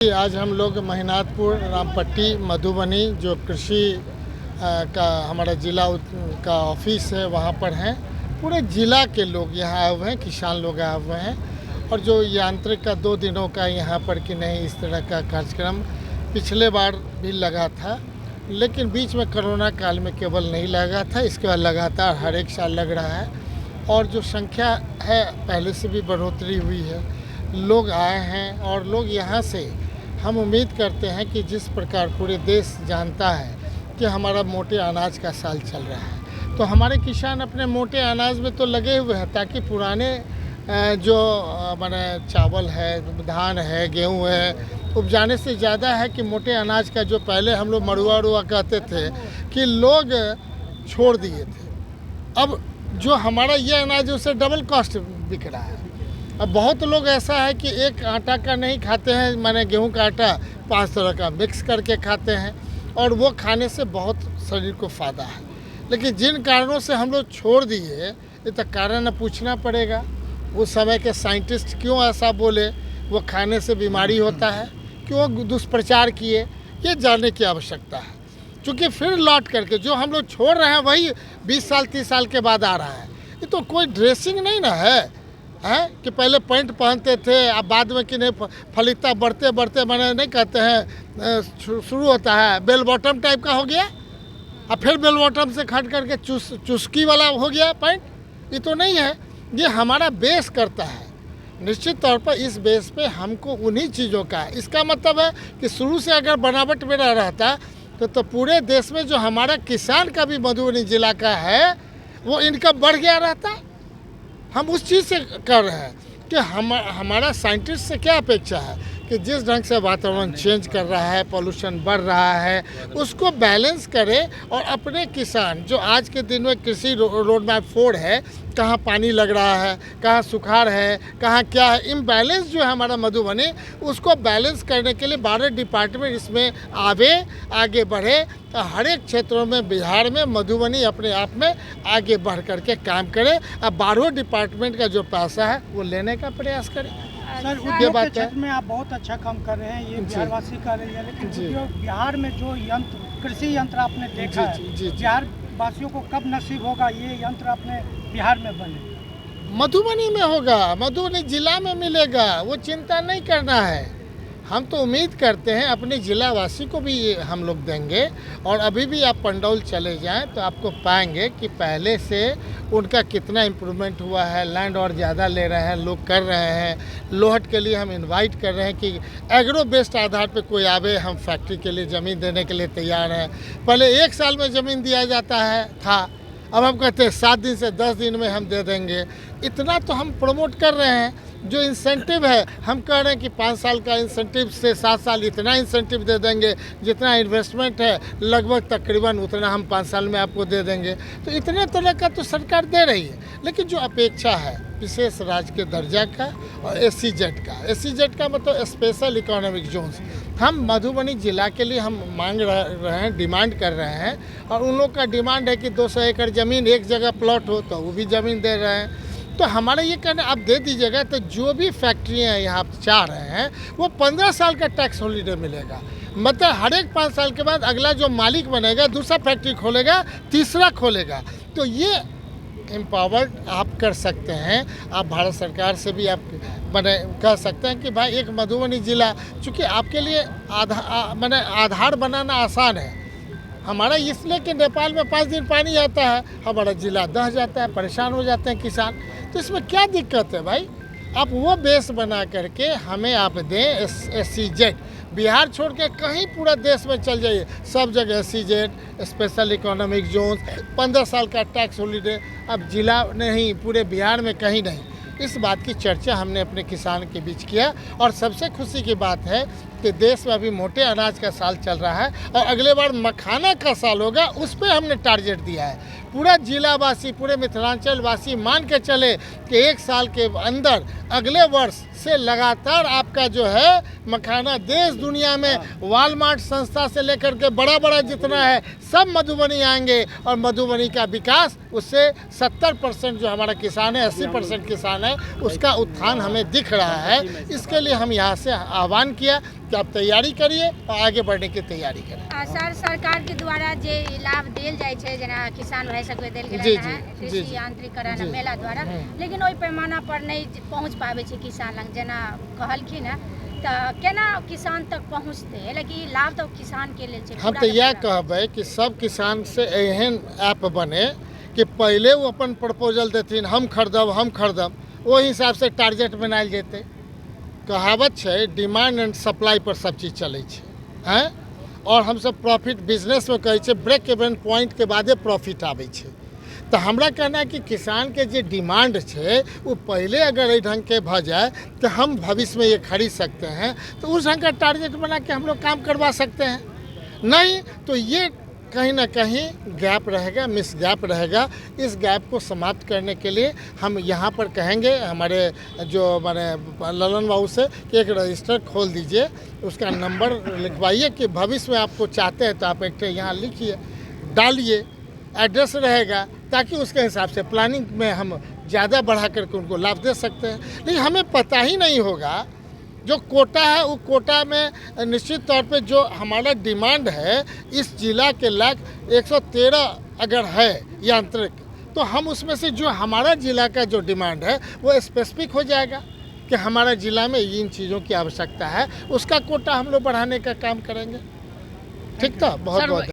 आज हम लोग महिनाथपुर रामपट्टी मधुबनी जो कृषि का हमारा जिला का ऑफिस है वहाँ पर हैं। पूरे ज़िला के लोग यहाँ आए हुए हैं, किसान लोग आए हुए हैं। और जो यांत्रिक का 2 दिनों का यहाँ पर कि नहीं इस तरह का कार्यक्रम पिछले बार भी लगा था, लेकिन बीच में कोरोना काल में केवल नहीं लगा था, इसके बाद लगातार हर एक साल लग रहा है। और जो संख्या है पहले से भी बढ़ोतरी हुई है, लोग आए हैं। और लोग यहाँ से हम उम्मीद करते हैं कि जिस प्रकार पूरे देश जानता है कि हमारा मोटे अनाज का साल चल रहा है, तो हमारे किसान अपने मोटे अनाज में तो लगे हुए हैं ताकि पुराने जो माने चावल है, धान है, गेहूं है, उपजाने से ज़्यादा है कि मोटे अनाज का जो पहले हम लोग मड़ुआ उड़ुआ कहते थे कि लोग छोड़ दिए थे, अब जो हमारा ये अनाज उससे डबल कॉस्ट बिक रहा है। अब बहुत लोग ऐसा है कि एक आटा का नहीं खाते हैं, माने गेहूं का आटा 5 तरह का मिक्स करके खाते हैं और वो खाने से बहुत शरीर को फ़ायदा है। लेकिन जिन कारणों से हम लोग छोड़ दिए, ये तो कारण पूछना पड़ेगा। उस समय के साइंटिस्ट क्यों ऐसा बोले, वो खाने से बीमारी होता है, क्यों दुष्प्रचार किए, ये जानने की आवश्यकता है। क्योंकि फिर लौट करके जो हम लोग छोड़ रहे हैं वही 20 साल 30 साल के बाद आ रहा है। ये तो कोई ड्रेसिंग नहीं ना है कि पहले पैंट पहनते थे, अब बाद में कि नहीं फलिकता बढ़ते बढ़ते मैंने नहीं कहते हैं शुरू होता है बेल बॉटम टाइप का हो गया, अब फिर बेल बॉटम से खट करके चुस्की वाला हो गया पैंट। ये तो नहीं है, ये हमारा बेस करता है। निश्चित तौर पर इस बेस पे हमको उन्हीं चीज़ों का है। इसका मतलब है कि शुरू से अगर बनावट में ना रहता तो पूरे देश में जो हमारा किसान का भी मधुबनी जिला का है वो इनकम बढ़ गया रहता। हम उस चीज़ से कर रहे हैं कि हमारा साइंटिस्ट से क्या अपेक्षा है कि जिस ढंग से वातावरण चेंज कर रहा है, पॉल्यूशन बढ़ रहा है, उसको बैलेंस करे। और अपने किसान जो आज के दिन में कृषि रोड मैप 4 है, कहाँ पानी लग रहा है, कहाँ सुखाड़ है, कहाँ क्या है, इम्बैलेंस जो है हमारा मधुबनी, उसको बैलेंस करने के लिए 12 डिपार्टमेंट इसमें आगे बढ़े। तो हर एक क्षेत्रों में बिहार में मधुबनी अपने आप में आगे बढ़ करके काम करे। अब 12 डिपार्टमेंट का जो पैसा है वो लेने का प्रयास करें। सर, उद्योग के क्षेत्र में आप बहुत अच्छा काम कर रहे हैं, ये बिहारवासी कर रही है। लेकिन बिहार में जो कृषि यंत्र आपने देखा है, बिहार वासियों को कब नसीब होगा ये यंत्र अपने बिहार में बने? मधुबनी में होगा, मधुबनी जिला में मिलेगा, वो चिंता नहीं करना है। हम तो उम्मीद करते हैं अपने ज़िलावासी को भी हम लोग देंगे। और अभी भी आप पंडौल चले जाएं तो आपको पाएंगे कि पहले से उनका कितना इम्प्रूवमेंट हुआ है। लैंड और ज़्यादा ले रहे हैं, लोग कर रहे हैं। लोहट के लिए हम इनवाइट कर रहे हैं कि एग्रो बेस्ड आधार पे कोई आवे, हम फैक्ट्री के लिए ज़मीन देने के लिए तैयार हैं। पहले 1 साल में ज़मीन दिया जाता था, अब हम कहते हैं 7 दिन से 10 दिन में हम दे देंगे। इतना तो हम प्रमोट कर रहे हैं। जो इंसेंटिव है हम कह रहे हैं कि 5 साल का इंसेंटिव से 7 साल इतना इंसेंटिव दे देंगे, जितना इन्वेस्टमेंट है लगभग तकरीबन उतना हम 5 साल में आपको दे देंगे। तो इतने तरह का तो सरकार दे रही है। लेकिन जो अपेक्षा है विशेष राज्य के दर्जा का और SEZ का मतलब स्पेशल इकोनॉमिक जोन्स, हम मधुबनी जिला के लिए हम मांग रहे हैं, डिमांड कर रहे हैं। और उन लोग का डिमांड है कि 200 एकड़ ज़मीन एक जगह प्लॉट हो तो वो भी ज़मीन दे रहे हैं। तो हमारा ये कहना आप दे दीजिएगा तो जो भी फैक्ट्रियाँ यहाँ चाह रहे हैं वो 15 साल का टैक्स हॉलीडे मिलेगा। मतलब हर एक 5 साल के बाद अगला जो मालिक बनेगा दूसरा फैक्ट्री खोलेगा, तीसरा खोलेगा। तो ये एम्पावर्ड आप कर सकते हैं। आप भारत सरकार से भी आप कह सकते हैं कि भाई एक मधुबनी ज़िला, चूँकि आपके लिए आधार बनाना आसान है। हमारा इसलिए कि नेपाल में 5 दिन पानी आता है, हमारा ज़िला दह जाता है, परेशान हो जाते हैं किसान। तो इसमें क्या दिक्कत है भाई? आप वो बेस बना करके हमें आप दें SEZ। बिहार छोड़ के कहीं पूरा देश में चल जाइए, सब जगह SEZ स्पेशल इकोनॉमिक जोन, 15 साल का टैक्स हॉलीडे। अब जिला नहीं, पूरे बिहार में कहीं नहीं। इस बात की चर्चा हमने अपने किसान के बीच किया। और सबसे खुशी की बात है कि देश में अभी मोटे अनाज का साल चल रहा है और अगले बार मखाना का साल होगा, उस पर हमने टारगेट दिया है। पूरा जिलावासी, पूरे मिथिलांचल वासी मान के चले कि 1 साल के अंदर अगले वर्ष से लगातार आपका जो है मखाना देश दुनिया में वॉलमार्ट संस्था से लेकर के बड़ा बड़ा जितना है सब मधुबनी आएंगे। और मधुबनी का विकास, उससे 70% जो हमारा किसान है, 80% किसान है, उसका उत्थान हमें दिख रहा है। इसके लिए हम यहाँ से आह्वान किया कि आप तैयारी करिए और आगे बढ़ने की तैयारी करें। सर सरकार के द्वारा जे लाभ देल जाय छै जेना किसान भाई सबके देल जी, गेलै जी, है जी, कृषि जी। यांत्रिकरण जी। मेला द्वारा, लेकिन ओहि पैमाना पर नहीं पहुंच पाबै छै किसान लग जेना कहलखिन है, तऽ केना किसान तक पहुँचते, लेकिन लाभ तो किसान के लेल छै। हम पूरा तो के यह पूरा। कहबै कि सब किसान से एहन ऐप बने कि पहले वो अपन प्रपोजल देथिन, हम खरीदब, ओहि हिसाब से टारगेट बनायल जेतै। कहावत है डिमांड एंड सप्लाई पर सब चीज़ चले हैं, और हम सब प्रॉफिट बिजनेस में कहे छे ब्रेक इवन पॉइंट के बादे प्रॉफिट आवे छे। तो हमरा कहना है कि किसान के जो डिमांड है वो पहले अगर ये ढंग के भ जाए तो हम भविष्य में ये खरीद सकते हैं, तो उस ढंग का टारगेट बना के हम लोग काम करवा सकते हैं। नहीं तो ये कहीं ना कहीं गैप रहेगा, मिस गैप रहेगा। इस गैप को समाप्त करने के लिए हम यहाँ पर कहेंगे हमारे जो माने ललन बाबू से कि एक रजिस्टर खोल दीजिए, उसका नंबर लिखवाइए कि भविष्य में आपको चाहते हैं तो आप एक यहाँ लिखिए, डालिए, एड्रेस रहेगा, ताकि उसके हिसाब से प्लानिंग में हम ज़्यादा बढ़ा करके उनको लाभ दे सकते हैं। लेकिन हमें पता ही नहीं होगा जो कोटा है, वो कोटा में निश्चित तौर पे जो हमारा डिमांड है इस जिला के लाख 113 अगर है यांत्रिक, तो हम उसमें से जो हमारा जिला का जो डिमांड है वो स्पेसिफिक हो जाएगा कि हमारा जिला में इन चीज़ों की आवश्यकता है, उसका कोटा हम लोग बढ़ाने का काम करेंगे। ठीक था, बहुत बहुत